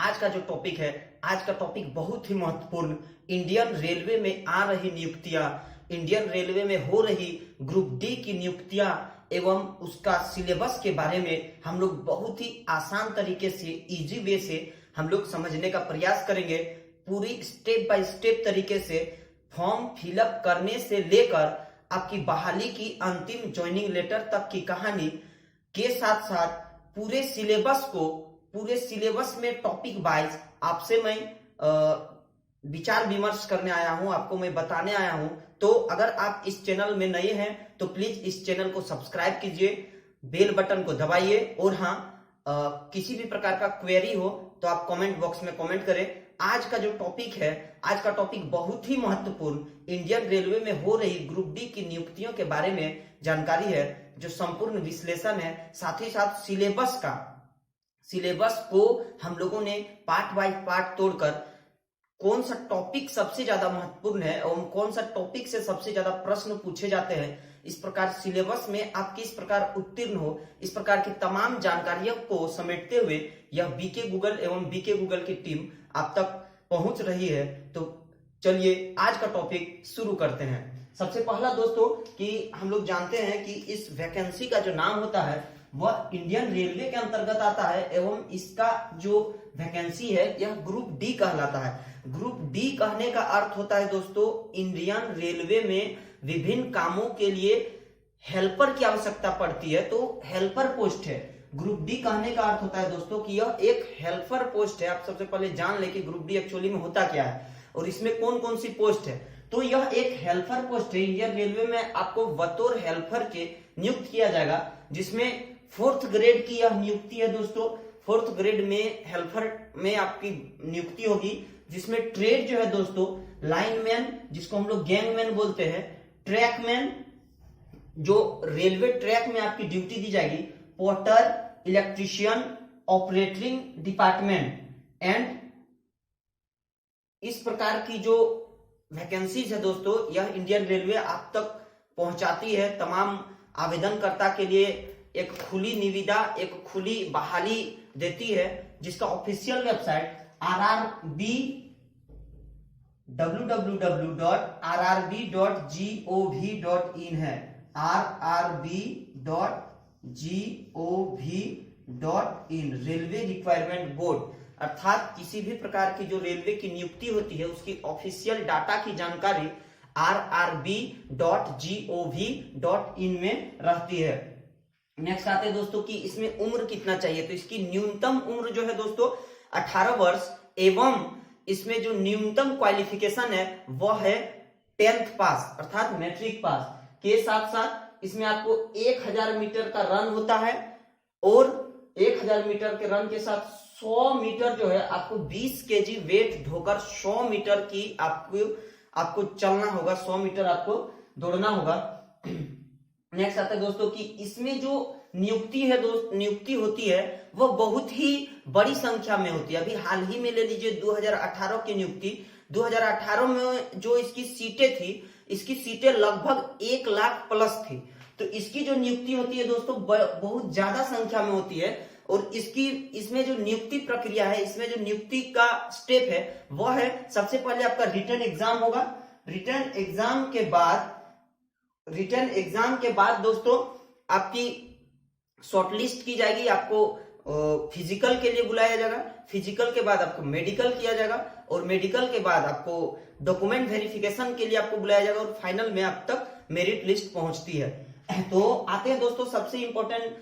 आज का जो टॉपिक है, आज का टॉपिक बहुत ही महत्वपूर्ण। इंडियन रेलवे में आ रही नियुक्तियां, इंडियन रेलवे में हो रही ग्रुप डी की नियुक्तियां एवं उसका सिलेबस के बारे में हम लोग बहुत ही आसान तरीके से, इजी वे से हम लोग समझने का प्रयास करेंगे। पूरी स्टेप बाय स्टेप तरीके से फॉर्म फिलअप करने से लेकर आपकी बहाली की अंतिम ज्वाइनिंग लेटर तक की कहानी के साथ साथ पूरे सिलेबस में टॉपिक वाइज आपसे मैं विचार विमर्श करने आया हूं, आपको मैं बताने आया हूं। तो अगर आप इस चैनल में नए हैं तो प्लीज इस चैनल को सब्सक्राइब कीजिए, बेल बटन को दबाइए और हाँ, किसी भी प्रकार का क्वेरी हो तो आप कमेंट बॉक्स में कमेंट करें। आज का जो टॉपिक है, आज का टॉपिक बहुत ही महत्वपूर्ण, इंडियन रेलवे में हो रही ग्रुप डी की नियुक्तियों के बारे में जानकारी है, जो संपूर्ण विश्लेषण है। साथ ही साथ सिलेबस को हम लोगों ने पार्ट बाय पार्ट तोड़कर कौन सा टॉपिक सबसे ज्यादा महत्वपूर्ण है और कौन सा टॉपिक से सबसे ज्यादा प्रश्न पूछे जाते हैं, इस प्रकार सिलेबस में आप किस प्रकार उत्तीर्ण हो, इस प्रकार की तमाम जानकारियों को समेटते हुए यह बीके गूगल एवं बीके गूगल की टीम आप तक पहुंच रही है। तो चलिए आज का टॉपिक शुरू करते हैं। सबसे पहला दोस्तों कि हम लोग जानते हैं कि इस वैकेंसी का जो नाम होता है वह इंडियन रेलवे के अंतर्गत आता है एवं इसका जो वैकेंसी है यह ग्रुप डी कहलाता है। ग्रुप डी कहने का अर्थ होता है दोस्तों, इंडियन रेलवे में विभिन्न कामों के लिए हेल्पर की आवश्यकता पड़ती है, तो हेल्पर पोस्ट है। ग्रुप डी कहने का अर्थ होता है दोस्तों कि यह एक हेल्पर पोस्ट है। आप सबसे पहले जान ले कि ग्रुप डी एक्चुअली में होता क्या है और इसमें कौन कौन सी पोस्ट है। तो यह एक हेल्पर पोस्ट है। इंडियन रेलवे में आपको बतौर हेल्पर के नियुक्त किया जाएगा, जिसमें 4th ग्रेड की यह नियुक्ति है दोस्तों। 4th ग्रेड में हेल्पर में आपकी नियुक्ति होगी, जिसमें ट्रेड जो है दोस्तों, लाइनमैन जिसको हम लोग गैंगमैन बोलते हैं, ट्रैकमैन जो रेलवे ट्रैक में आपकी ड्यूटी दी जाएगी, porter, electrician, operating department and इस प्रकार की जो वैकेंसीज है दोस्तों, यह इंडियन रेलवे आप तक पहुंचाती है। तमाम आवेदनकर्ता के लिए एक खुली निविदा, एक खुली बहाली देती है, जिसका ऑफिशियल वेबसाइट www.rrb.gov.in है। rrb.gov.in रेलवे रिक्वायरमेंट बोर्ड, अर्थात किसी भी प्रकार की जो रेलवे की नियुक्ति होती है उसकी ऑफिशियल डाटा की जानकारी rrb.gov.in में रहती है। नेक्स्ट आते हैं दोस्तों कि इसमें उम्र कितना चाहिए। तो इसकी न्यूनतम उम्र जो है दोस्तों 18 वर्ष एवं इसमें जो न्यूनतम क्वालिफिकेशन है वह है 10th पास अर्थात मैट्रिक पास के साथ साथ इसमें आपको 1000 मीटर का रन होता है और 1000 मीटर के रन के साथ 100 मीटर जो है आपको 20 केजी वेट ढोकर 100 मीटर की आपको चलना होगा, 100 मीटर आपको दौड़ना होगा। नेक्स्ट आता है दोस्तों कि इसमें जो नियुक्ति होती है वह बहुत ही बड़ी संख्या में होती है। अभी हाल ही में ले लीजिए 2018 की नियुक्ति, 2018 में जो इसकी सीटें थी, इसकी सीटें लगभग 1 लाख प्लस थी। तो इसकी जो नियुक्ति होती है दोस्तों बहुत ज्यादा संख्या में होती है और इसमें जो नियुक्ति प्रक्रिया है, इसमें जो नियुक्ति का स्टेप है वह है, सबसे पहले आपका रिटन एग्जाम होगा। रिटन एग्जाम के बाद दोस्तों आपकी शॉर्टलिस्ट की जाएगी, आपको फिजिकल के लिए बुलाया जाएगा, फिजिकल के बाद आपको मेडिकल किया जाएगा और मेडिकल के बाद आपको डॉक्यूमेंट वेरिफिकेशन के लिए आपको बुलाया जाएगा और फाइनल में आप तक मेरिट लिस्ट पहुंचती है। तो आते हैं दोस्तों सबसे इंपॉर्टेंट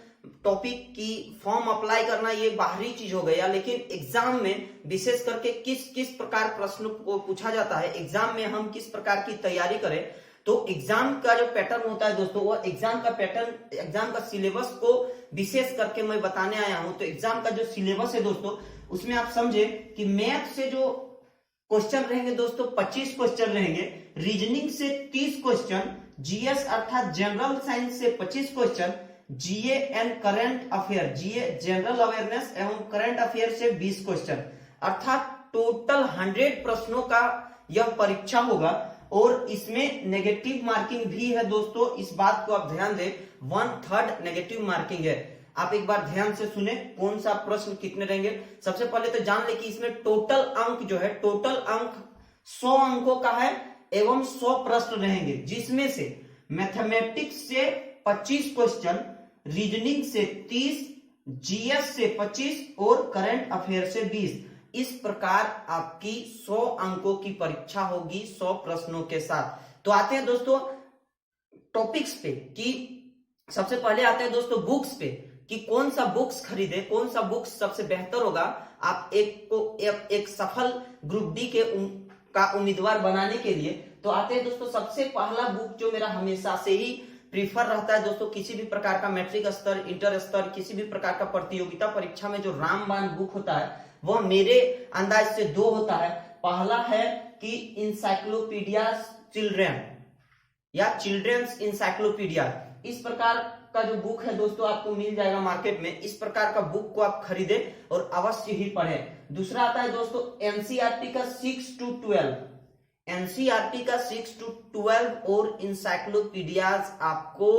टॉपिक की फॉर्म अप्लाई करना, ये बाहरी चीज हो गया, लेकिन एग्जाम में विशेष करके किस प्रकार प्रश्न को पूछा जाता है, एग्जाम में हम किस प्रकार की तैयारी करें। तो एग्जाम का जो पैटर्न होता है दोस्तों, वो एग्जाम का सिलेबस को विशेष करके मैं बताने आया हूं। तो एग्जाम का जो सिलेबस है दोस्तों, उसमें आप समझे कि मैथ से जो क्वेश्चन रहेंगे दोस्तों 25 क्वेश्चन रहेंगे, रीजनिंग से 30 क्वेश्चन, जीएस अर्थात जनरल साइंस से 25 question, GA and current affair, GA general awareness एवं करंट अफेयर से 20 क्वेश्चन, अर्थात टोटल 100 प्रश्नों का यह परीक्षा होगा। और इसमें नेगेटिव मार्किंग भी है दोस्तों, इस बात को आप ध्यान दें, 1/3 नेगेटिव मार्किंग है। आप एक बार ध्यान से सुने कौन सा प्रश्न कितने रहेंगे। सबसे पहले तो जान ले कि इसमें टोटल अंक जो है, टोटल अंक 100 अंकों का है एवं 100 प्रश्न रहेंगे, जिसमें से मैथमेटिक्स से 25 क्वेश्चन, रीजनिंग से 30, जीएस से 25 और करंट अफेयर से 20। इस प्रकार आपकी 100 अंकों की परीक्षा होगी 100 प्रश्नों के साथ। तो आते हैं दोस्तों टॉपिक्स पे, कि सबसे पहले आते हैं दोस्तों बुक्स पे, कि कौन सा बुक्स खरीदे, कौन सा बुक्स सबसे बेहतर होगा आप एक सफल ग्रुप डी के का उम्मीदवार बनाने के लिए। तो आते हैं दोस्तों सबसे पहला बुक जो मेरा हमेशा से ही प्रीफर रहता है दोस्तों, किसी भी प्रकार का मैट्रिक स्तर, इंटर स्तर, किसी भी प्रकार का प्रतियोगिता परीक्षा में जो रामबाण बुक होता है वह मेरे अंदाज से 2 होता है। पहला है कि इंसाइक्लोपीडिया चिल्ड्रन या चिल्ड्रंस इंसाइक्लोपीडिया, इस प्रकार का जो बुक है दोस्तों आपको मिल जाएगा मार्केट में। इस प्रकार का बुक को आप खरीदे और अवश्य ही पढ़ें। दूसरा आता है दोस्तों एनसीईआरटी का 6 to 12, एनसीईआरटी का 6 to 12 और इंसाइक्लोपीडियाज। आपको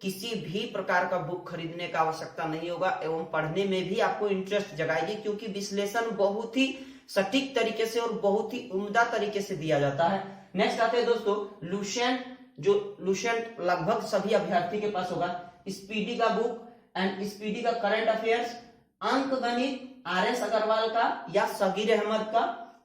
किसी भी प्रकार का बुक खरीदने का आवश्यकता नहीं होगा एवं पढ़ने में भी आपको इंटरेस्ट जगाएगी, क्योंकि विश्लेषण बहुत ही सटीक तरीके से और बहुत ही उम्दा तरीके से दिया जाता है। नेक्स्ट आते हैं दोस्तों लुसेंट, जो लुसेंट लगभग सभी अभ्यर्थी के पास होगा। स्पीडी का बुक एंड स्पीडी का करंट अफेयर्स, अंक गणित आरएस अग्रवाल का या सगीर अहमद का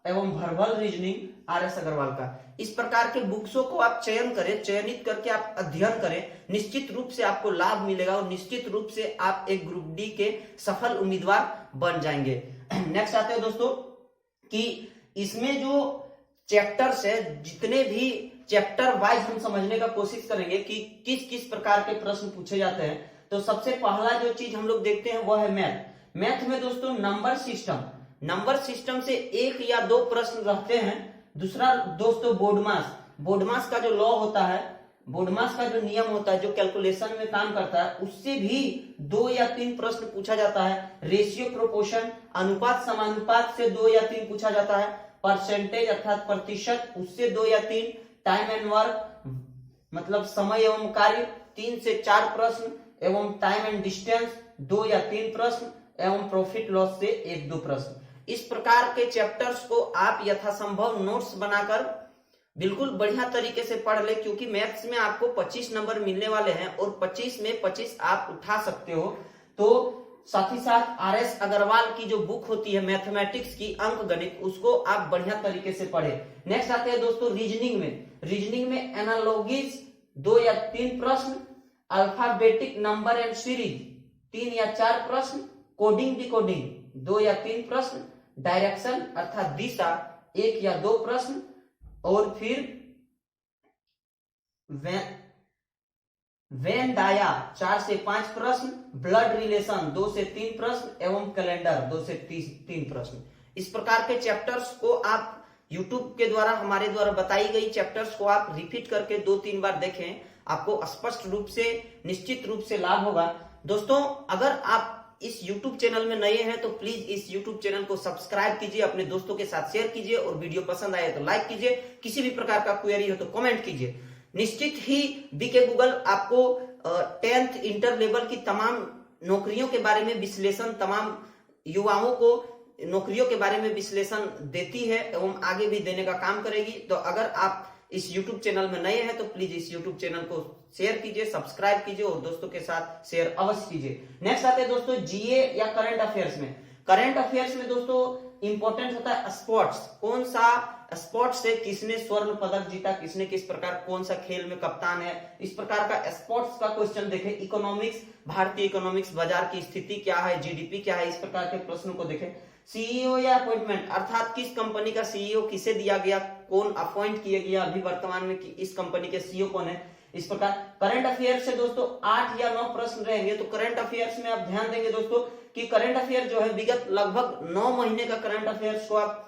एवं भरभल रीजनिंग आरएस अग्रवाल का। इस प्रकार के बुक्सों को आप चयन करें, चयनित करके आप अध्ययन करें, निश्चित रूप से आपको लाभ मिलेगा और निश्चित रूप से आप एक ग्रुप डी के सफल उम्मीदवार बन जाएंगे। नेक्स्ट आते हैं दोस्तों कि इसमें जो चैप्टर्स है, जितने भी चैप्टर वाइज हम समझने का कोशिश करेंगे कि किस किस प्रकार के प्रश्न पूछे जाते हैं। तो सबसे पहला जो चीज हम लोग देखते हैं वो है मैथ। मैथ में दोस्तों नंबर सिस्टम से 1 या 2 प्रश्न रहते हैं। दूसरा दोस्तों बोर्डमास का जो लॉ होता है, बोर्डमास का जो नियम होता है, जो कैलकुलेशन में काम करता है, उससे भी 2 या 3 प्रश्न पूछा जाता है। रेशियो प्रोपोर्शन, अनुपात समानुपात से 2 या 3 पूछा जाता है। परसेंटेज अर्थात प्रतिशत, उससे 2 या 3। टाइम एंड वर्क मतलब समय एवं कार्य, 3 से 4 प्रश्न एवं टाइम एंड डिस्टेंस 2 या 3 प्रश्न एवं प्रॉफिट लॉस से 1-2 प्रश्न। इस प्रकार के चैप्टर्स को आप यथासंभव नोट्स बनाकर बिल्कुल बढ़िया तरीके से पढ़ ले, क्योंकि मैथ्स में आपको 25 नंबर मिलने वाले हैं और 25 में 25 आप उठा सकते हो। तो साथ ही साथ आरएस अग्रवाल की जो बुक होती है मैथमेटिक्स की, अंक गणित, उसको आप बढ़िया तरीके से पढ़े। नेक्स्ट आते हैं दोस्तों रीजनिंग में एनालॉजीज 2 या 3 प्रश्न, अल्फाबेटिक नंबर एंड सीरीज 3 या 4 प्रश्न, कोडिंग डिकोडिंग 2 या 3 प्रश्न, डायरेक्शन अर्थात दिशा 1 या 2 प्रश्न, और फिर वेन डाया 4 से 5 प्रश्न, ब्लड रिलेशन 2 से 3 प्रश्न एवं कैलेंडर 2 से 3 प्रश्न। इस प्रकार के चैप्टर्स को आप YouTube के द्वारा, हमारे द्वारा बताई गई चैप्टर्स को आप रिपीट करके 2-3 बार देखें, आपको स्पष्ट रूप से निश्चित रूप से लाभ होगा। दोस्तों अगर आप इस YouTube चैनल में नए हैं तो प्लीज इस YouTube चैनल को सब्सक्राइब कीजिए, अपने दोस्तों के साथ शेयर कीजिए और वीडियो पसंद आए तो लाइक कीजिए। किसी भी प्रकार का क्वेरी हो तो कमेंट कीजिए। निश्चित ही बीके गूगल आपको 10th इंटर लेवल की तमाम नौकरियों के बारे में विश्लेषण, तमाम युवाओं को नौकरियों के बारे में विश्लेषण देती है एवं आगे भी देने का काम करेगी। तो अगर आप इस YouTube चैनल में नए हैं तो प्लीज इस YouTube चैनल को शेयर कीजिए, सब्सक्राइब कीजिए और दोस्तों के साथ शेयर अवश्य कीजिए। नेक्स्ट आते हैं दोस्तों जीए या करंट अफेयर्स में। करंट अफेयर्स में दोस्तों इंपॉर्टेंट होता है स्पोर्ट्स, कौन सा स्पोर्ट्स से किसने स्वर्ण पदक जीता, किसने किस प्रकार कौन सा खेल में कप्तान है, इस प्रकार का स्पोर्ट्स का क्वेश्चन देखें। इकोनॉमिक्स, भारतीय इकोनॉमिक्स, बाजार की स्थिति क्या है, जीडीपी क्या है, इस प्रकार के प्रश्नों को देखें। सीईओ या अपॉइंटमेंट अर्थात किस कंपनी का सीईओ किसे दिया गया, कौन अपॉइंट किया गया, अभी वर्तमान में इस कंपनी के सीईओ कौन है, इस प्रकार। करंट अफेयर से दोस्तों 8 या 9 प्रश्न रहेंगे। तो करंट अफेयर्स में आप ध्यान देंगे दोस्तों कि करंट अफेयर जो है विगत लगभग 9 महीने का करंट अफेयर्स को आप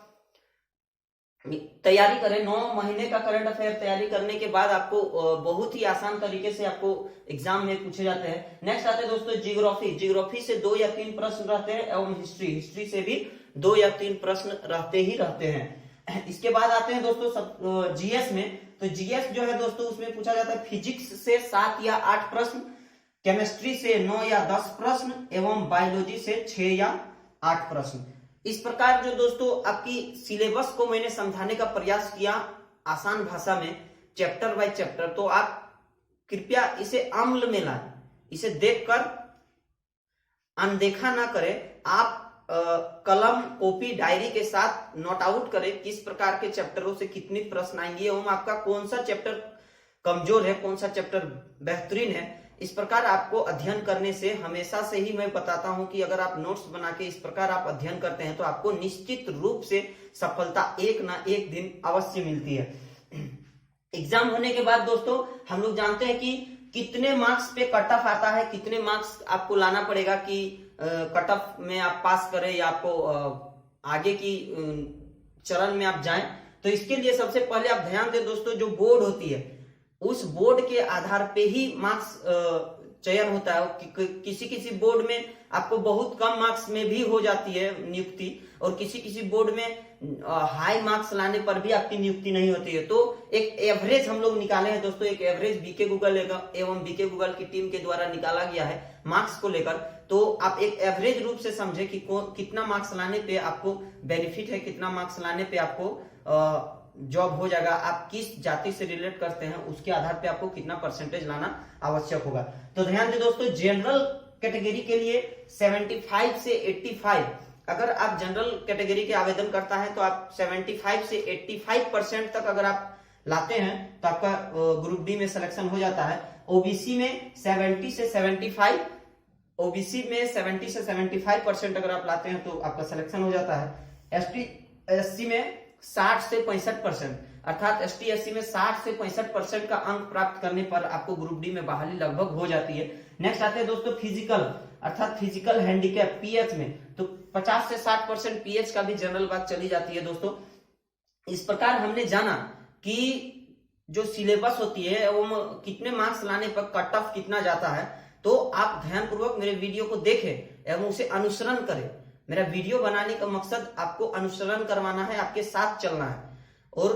तैयारी करें। 9 महीने का करंट अफेयर तैयारी करने के बाद आपको बहुत ही आसान तरीके से आपको एग्जाम में पूछे जाते हैं। नेक्स्ट आते हैं दोस्तों जियोग्राफी से 2 या 3 प्रश्न रहते हैं एवं हिस्ट्री से भी 2 या 3 प्रश्न रहते हैं। इसके बाद आते हैं दोस्तों जीएस में। तो जीएस जो है दोस्तों उसमें पूछा जाता है फिजिक्स से 7 या 8 प्रश्न, केमिस्ट्री से 9 या 10 प्रश्न एवं बायोलॉजी से 6 या 8 प्रश्न। इस प्रकार जो दोस्तों आपकी सिलेबस को मैंने समझाने का प्रयास किया आसान भाषा में, चैप्टर बाय चैप्टर, तो आप कृपया इसे अमल में लाएं, इसे देखकर अनदेखा ना करें। आप कलम कॉपी डायरी के साथ नोट आउट करें किस प्रकार के चैप्टरों से कितने प्रश्न आएंगे एवं आपका कौन सा चैप्टर कमजोर है, कौन सा चैप्टर बेहतरीन है। इस प्रकार आपको अध्ययन करने से हमेशा से ही मैं बताता हूं कि अगर आप नोट्स बना के इस प्रकार आप अध्ययन करते हैं तो आपको निश्चित रूप से सफलता एक ना एक दिन अवश्य मिलती है। एग्जाम होने के बाद दोस्तों हम लोग जानते हैं कि कितने मार्क्स पे कट ऑफ आता है, कितने मार्क्स आपको लाना पड़ेगा कि कट ऑफ में आप पास करें या आपको आगे की चरण में आप जाएं। तो इसके लिए सबसे पहले आप ध्यान दें दोस्तों, जो बोर्ड होती है उस बोर्ड के आधार पे ही मार्क्स चयन होता है। किसी किसी बोर्ड में आपको बहुत कम मार्क्स में भी हो जाती है नियुक्ति, और किसी किसी बोर्ड में हाई मार्क्स लाने पर भी आपकी नियुक्ति नहीं होती है। तो एक एवरेज हम लोग निकाले हैं दोस्तों, एक एवरेज बीके गूगल एवं बीके गूगल की टीम के द्वारा निकाला गया है मार्क्स को लेकर। तो आप एक एवरेज रूप से समझे कि कितना मार्क्स लाने पे आपको बेनिफिट है, कितना मार्क्स लाने पे आपको जॉब हो जाएगा, आप किस जाति से रिलेट करते हैं उसके आधार पे आपको कितना परसेंटेज लाना आवश्यक होगा। तो ध्यान दें दोस्तों, जनरल कैटेगरी के लिए 75 से 85, अगर आप जनरल कैटेगरी के आवेदन करता है तो आप 75 से 85% तक अगर आप लाते हैं तो आपका ग्रुप डी में सिलेक्शन हो जाता है। ओबीसी में 70 से 75, ओबीसी में 70 से 75% अगर आप लाते हैं तो आपका सिलेक्शन हो जाता है। एसटी एससी में 60 से 65%, अर्थात एसटी एससी में 60 से 65% का अंक प्राप्त करने पर आपको ग्रुप डी में बहाली लगभग हो जाती है। नेक्स्ट आते हैं दोस्तों फिजिकल, अर्थात फिजिकल हैंडीकैप पीएच में, तो 50 से 60% पीएच का भी जनरल बात चली जाती है दोस्तों। इस प्रकार हमने जाना कि जो सिलेबस होती है वो कितने मार्क्स लाने पर कट ऑफ कितना जाता है। तो आप ध्यानपूर्वक मेरे वीडियो को देखें एवं उसे अनुसरण करें। मेरा वीडियो बनाने का मकसद आपको अनुसरण करवाना है, आपके साथ चलना है। और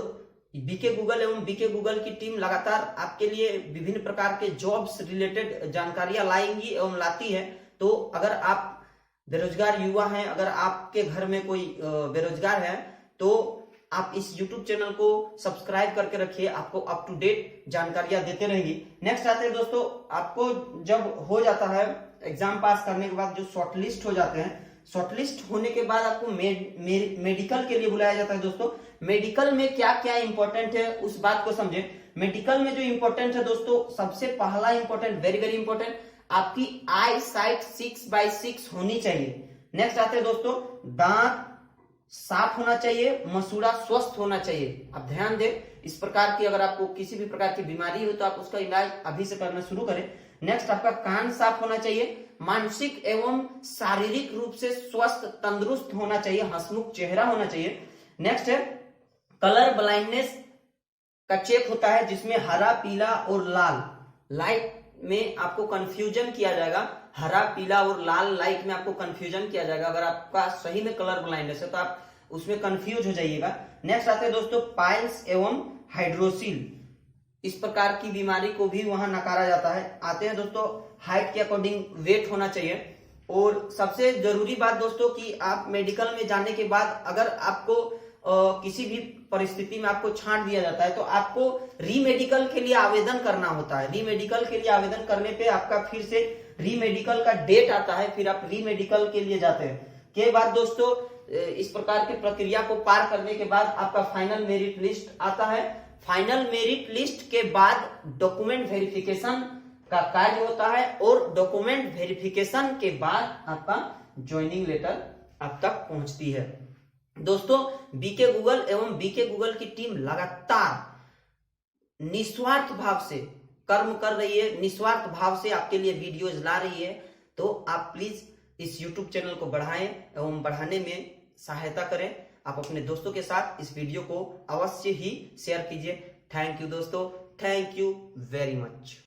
बीके गूगल एवं बीके गूगल की टीम लगातार आपके लिए विभिन्न प्रकार के जॉब्स रिलेटेड जानकारियां लाएंगी एवं लाती है। तो अगर आप बेरोजगार युवा हैं, अगर आपके घर में कोई बेरोजगार है, तो आप इस YouTube चैनल को सब्सक्राइब करके रखिए, आपको अप टू डेट जानकारियां देते रहेंगी। नेक्स्ट आते हैं दोस्तों, आपको जब हो जाता है एग्जाम पास करने के बाद जो शॉर्टलिस्ट हो जाते हैं, शॉर्टलिस्ट होने के बाद आपको मेडिकल के लिए बुलाया जाता है दोस्तों। मेडिकल में क्या क्या इंपॉर्टेंट है उस बात को समझे। मेडिकल में जो इंपॉर्टेंट है दोस्तों, सबसे पहला इंपॉर्टेंट, वेरी वेरी इंपॉर्टेंट, आपकी आई साइट 6/6 होनी चाहिए। नेक्स्ट आते हैं दोस्तों, दांत साफ होना चाहिए, मसूड़ा स्वस्थ होना चाहिए। आप ध्यान दें, इस प्रकार की अगर आपको किसी भी प्रकार की बीमारी हो तो आप उसका इलाज अभी से करना शुरू करें। नेक्स्ट, आपका कान साफ होना चाहिए, मानसिक एवं शारीरिक रूप से स्वस्थ तंदुरुस्त होना चाहिए, हंसमुख चेहरा होना चाहिए। नेक्स्ट है कलर ब्लाइंडनेस का चेक होता है, जिसमें हरा, पीला और लाल लाइट में आपको कंफ्यूजन किया जाएगा। हरा, पीला और लाल लाइट में आपको कंफ्यूजन किया जाएगा। अगर आपका सही में कलर ब्लाइंडनेस है तो आप उसमें कंफ्यूज हो जाइएगा। नेक्स्ट आते हैं दोस्तों पाइल्स एवं हाइड्रोसिल, इस प्रकार की बीमारी को भी वहां नकारा जाता है। आते हैं दोस्तों हाइट के अकॉर्डिंग वेट होना चाहिए। और सबसे जरूरी बात दोस्तों कि आप मेडिकल में जाने के बाद अगर आपको किसी भी परिस्थिति में आपको छांट दिया जाता है तो आपको रीमेडिकल के लिए आवेदन करना होता है। रीमेडिकल के लिए आवेदन करने पे आपका फिर से रीमेडिकल का डेट आता है, फिर आप रीमेडिकल के लिए जाते हैं। के बाद दोस्तों इस प्रकार की प्रक्रिया को पार करने के बाद आपका फाइनल मेरिट लिस्ट आता है। फाइनल मेरिट लिस्ट के बाद डॉक्यूमेंट वेरिफिकेशन का कार्य होता है, और डॉक्यूमेंट वेरिफिकेशन के बाद आपका ज्वाइनिंग लेटर आप तक पहुंचती है। दोस्तों बीके गूगल एवं बीके गूगल की टीम लगातार निस्वार्थ भाव से कर्म कर रही है, निस्वार्थ भाव से आपके लिए वीडियोज ला रही है। तो आप प्लीज इस YouTube चैनल को बढ़ाएं एवं बढ़ाने में सहायता करें। आप अपने दोस्तों के साथ इस वीडियो को अवश्य ही शेयर कीजिए। थैंक यू दोस्तों, थैंक यू वेरी मच।